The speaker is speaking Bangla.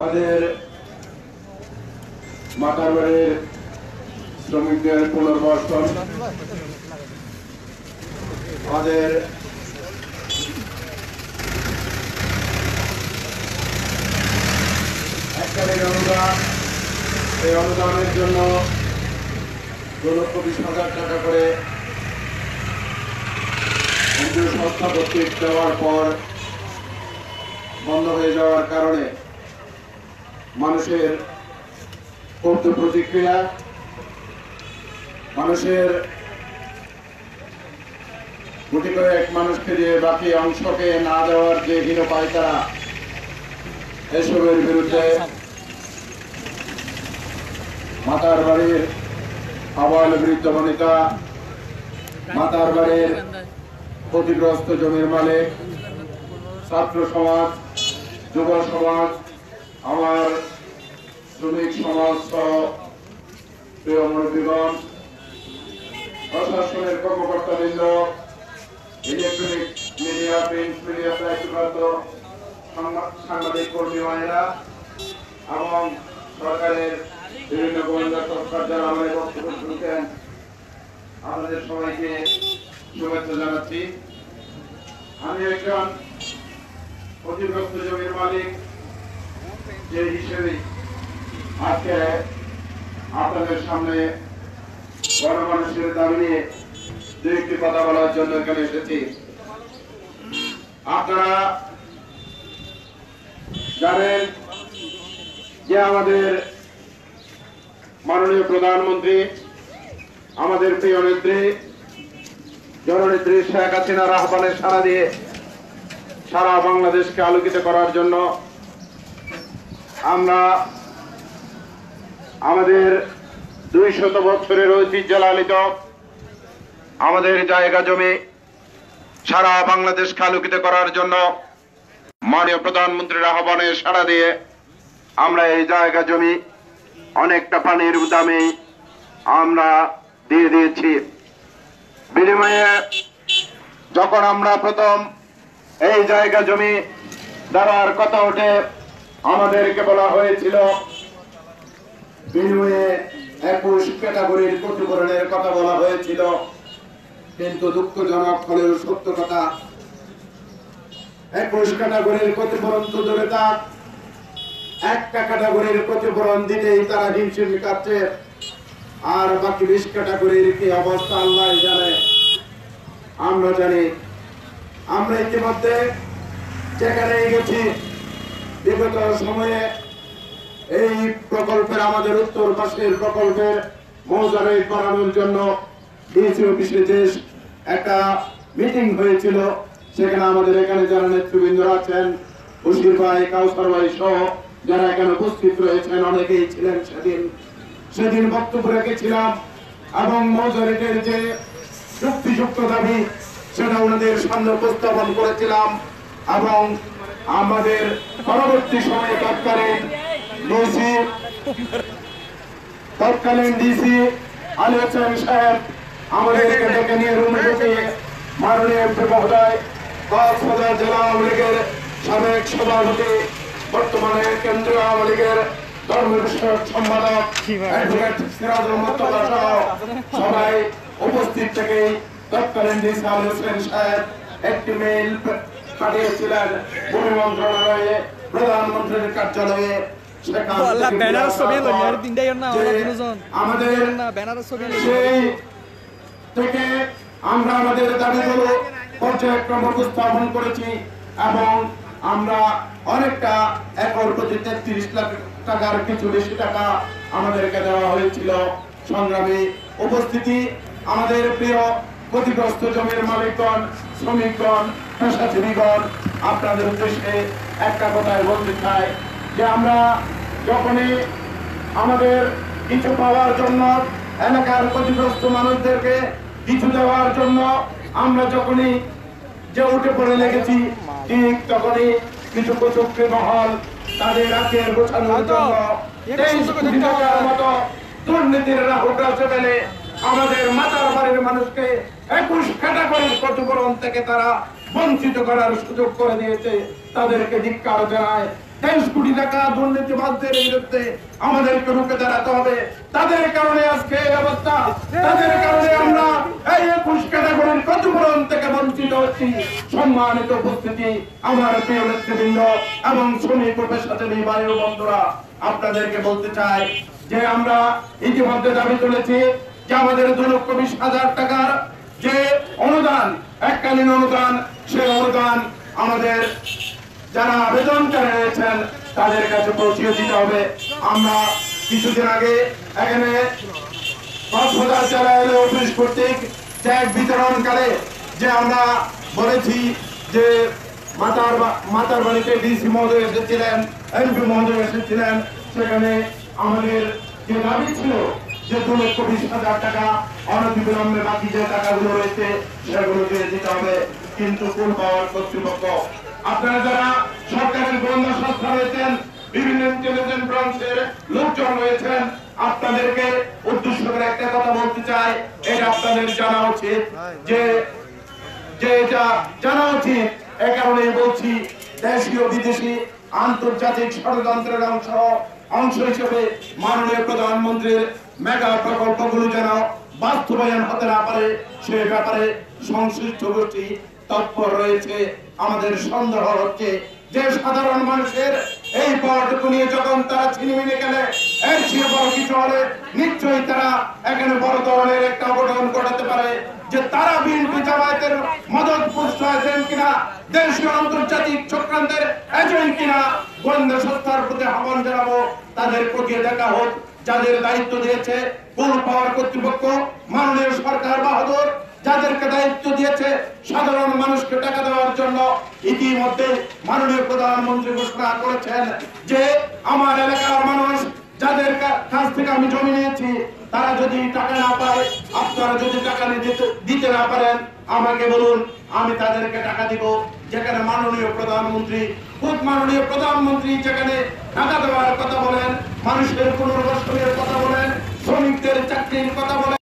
আমাদের মাতারবাড়ির শ্রমিকদের পুনর্বাসন আমাদের এককালীন অনুদান, এই অনুদানের জন্য 2,20,000 টাকা করে কেন্দ্রীয় সংস্থা কর্তৃক দেওয়ার পর বন্ধ হয়ে যাওয়ার কারণে মানুষের ক্ষুব্ধ প্রতিক্রিয়া, মানুষের গুটি কয়েক মানুষকে দিয়ে বাকি অংশকে না দেওয়ার যে হীন পায়তারা, এসবের বিরুদ্ধে মাতারবাড়ির আবাল বৃদ্ধ বনিতা, মাতারবাড়ির ক্ষতিগ্রস্ত জমির মালিক, ছাত্র সমাজ, যুব সমাজ, আমার শ্রমিক সমাজ সহ প্রিয় মুরব্বীগণ, প্রশাসনের কর্মকর্তাবৃন্দ, ইলেকট্রনিক মিডিয়া, প্রিন্ট মিডিয়া, দায়িত্বপ্রাপ্ত সাংবাদিক কর্মী ভাইয়েরা এবং সরকারের বিভিন্ন গোয়েন্দা সংস্থার যারা আমাদের বক্তব্য শুনছেন, আমাদের সবাইকে শুভেচ্ছা জানাচ্ছি। আমি একজন ক্ষতিগ্রস্ত জমির মালিক যে হিসেবে আজকে আপনাদের সামনে গণমানুষের দাবি নিয়ে দু একটি কথা বলার জন্য এখানে এসেছি। আপনারা জানেন যে আমাদের মাননীয় প্রধানমন্ত্রী, আমাদের প্রিয় নেত্রী জননেত্রী শেখ হাসিনার আহ্বানে সাড়া দিয়ে সারা বাংলাদেশকে আলোকিত করার জন্য আমরা আমাদের 200 বছরের ঐতিহ্য লালিত আমাদের জায়গা জমি সারা বাংলাদেশকে আলোকিত করার জন্য মাননীয় প্রধানমন্ত্রীর আহ্বানে সাড়া দিয়ে আমরা এই জায়গা জমি অনেকটা পানির দামে আমরা দিয়ে দিয়েছি। বিনিময়ে যখন আমরা প্রথম এই জায়গা জমি দেওয়ার কথা ওঠে, আমাদেরকে বলা হয়েছিল বিনিময়ে 21 ক্যাটাগরির ক্ষতিপূরণের কথা বলা হয়েছিল, কিন্তু দুঃখজনক হলেও সত্য কথা, 21 ক্যাটাগরির ক্ষতিপূরণ তো দূরে থাক, একটা ক্যাটাগরির ক্ষতিপূরণ দিতেই তারা হিমশিম খাচ্ছে, আর বাকি 20 ক্যাটাগরির কি অবস্থা আল্লাহ জানে। আমরা জানি, আমরা ইতিমধ্যে যেখানে গেছি বিগত সময়ে এই প্রকল্পের আমাদের উত্তর পাশের প্রকল্পের মৌজারে বাড়ানোর জন্য ডিসি অফিসে যে একটা মিটিং হয়েছিল, সেখানে আমাদের এখানে যারা নেতৃবৃন্দরা আছেন, বশির ভাই, কাউসার ভাই সহ যারা এখানে উপস্থিত রয়েছেন, অনেকেই ছিলেন। সেদিন বক্তব্য রেখেছিলাম এবং মৌজারেটের যে যুক্তিযুক্ত দাবি সেটা ওনাদের সামনে উপস্থাপন করেছিলাম এবং আমাদের পরবর্তী সময়ে তৎকালীন ডিসি আলী হোসেন সাহেব আমাদেরকে ডেকে নিয়ে রুমে ঢুকিয়ে মাননীয় এমপি মহোদয়, কক্সবাজার জেলা আওয়ামী লীগের সাবেক সভাপতি, বর্তমানে কেন্দ্রীয় আওয়ামী লীগের ধর্ম বিষয়ক সম্পাদক অ্যাডভোকেট সিরাজুল মুর্তজা সহ সবাই উপস্থিত থেকেই তৎকালীন ডিসি আলী হোসেন সাহেব একটি মেইল পাঠিয়েছিলেন ভূমি মন্ত্রণালয়ে, প্রধানমন্ত্রীর কার্যালয়ে। আমরা আমাদের দাবিগুলো পর্যায়ক্রমে উপস্থাপন করেছি এবং আমরা অনেকটা একর প্রতি 33 লাখ টাকার কিছু বেশি টাকা আমাদেরকে দেওয়া হয়েছিল। সংগ্রামী উপস্থিতি, আমাদের প্রিয় ক্ষতিগ্রস্ত জমির মালিকগণ, শ্রমিকগণ, পেশাজীবীগণ, আপনাদের উদ্দেশ্যে একটা কথাই বলতে চাই যে আমরা যখনই আমাদের কিছু পাওয়ার জন্য, এলাকার ক্ষতিগ্রস্ত মানুষদেরকে কিছু দেওয়ার জন্য আমরা যখনই যে উঠে পড়ে লেগেছি, ঠিক তখনই কিছু কুচক্রী মহল তাদের আখের গোছানোর জন্য 23 কোটি টাকার মতো দুর্নীতির রাহুগ্রাসে ফেলে আমাদের মাতারবাড়ির মানুষকে 21 ক্যাটাগরির ক্ষতিপূরণ থেকে তারা বঞ্চিত করার সুযোগ করে দিয়েছে। তাদেরকে ধিক্কার জানায়। 23 কোটি টাকা দুর্নীতিবাজদের বিরুদ্ধে আমাদেরকে রুখে দাঁড়াতে হবে। তাদের কারণে আজকে এই অবস্থা, তাদের কারণে আমরা এই 21 ক্যাটাগরির ক্ষতিপূরণ থেকে বঞ্চিত হচ্ছি। সম্মানিত উপস্থিতি, আমার প্রিয় নেতৃবৃন্দ এবং শ্রমিক পেশাজীবী ভাই ও বন্ধুরা, আপনাদেরকে বলতে চাই যে আমরা ইতিমধ্যে দাবি তুলেছি যে আমাদের 2,20,000 টাকার যে অনুদান, এককালীন অনুদান, সেই অনুদান আমাদের যারা আবেদনকারী রয়েছেন তাদের কাছে পৌঁছে দিতে হবে। আমরা কিছুদিন আগে এখানে কক্সবাজার জেলা অফিস কর্তৃক চেক বিতরণকালে যে আমরা বলেছি যে মাতার বাড়িতে ডিসি মহোদয় এসেছিলেন, এমপি মহোদয় এসেছিলেন, সেখানে আমাদের যে দাবি ছিল যে 2,20,000 টাকা অনতিবিলম্বে বাকি যে টাকাগুলো রয়েছে সেগুলো দিয়ে দিতে হবে। কিন্তু কোন পাওয়ার কর্তৃপক্ষ, আপনারা যারা সরকারের গোয়েন্দা সংস্থা রয়েছেন, বিভিন্ন ইন্টেলিজেন্স ব্রাঞ্চের লোকজন রয়েছেন, আপনাদেরকে উদ্দেশ্য করে একটা কথা বলতে চাই, এটা আপনাদের জানা উচিত যে এটা জানা উচিত। এ কারণেই বলছি, দেশীয় বিদেশি আন্তর্জাতিক ষড়যন্ত্রের অংশ হিসেবে মাননীয় প্রধানমন্ত্রীর মেগা প্রকল্পগুলো যেন বাস্তবায়ন হতে না পারে সে ব্যাপারে সংশ্লিষ্ট গোষ্ঠী তৎপর রয়েছে। আমাদের সন্দেহ হচ্ছে যে সাধারণ মানুষের এই পাওয়াটুকু নিয়ে যখন তারা ছিনিমিনি গেলে এর চেয়ে বড় কিছু হলে নিশ্চয়ই তারা এখানে বড় ধরনের একটা অঘটন ঘটাতে পারে, যে তারা বিএনপি জামায়াতের মদত পুষ্ট এজেন্ট কিনা, দেশীয় আন্তর্জাতিক চক্রান্তের এজেন্ট কিনা। গোয়েন্দা সংস্থার প্রতি আহ্বান জানাবো, তাদের খতিয়ে দেখা হোক। যাদের দায়িত্ব দিয়েছে কোন পাওয়ার কর্তৃপক্ষ, মাননীয় সরকার বাহাদুর যাদেরকে দায়িত্ব দিয়েছে সাধারণ মানুষকে টাকা দেওয়ার জন্য, ইতিমধ্যে মাননীয় প্রধানমন্ত্রী ঘোষণা করেছেন যে আমার এলাকার মানুষ যাদের কাছ থেকে আমি জমি নিয়েছি তারা যদি টাকা না পায়, আপনারা যদি টাকা দিতে না পারেন আমাকে বলুন, আমি তাদেরকে টাকা দিব। যেখানে মাননীয় প্রধানমন্ত্রী যেখানে টাকা দেওয়ার কথা বলেন, মানুষের পুনর্বাসন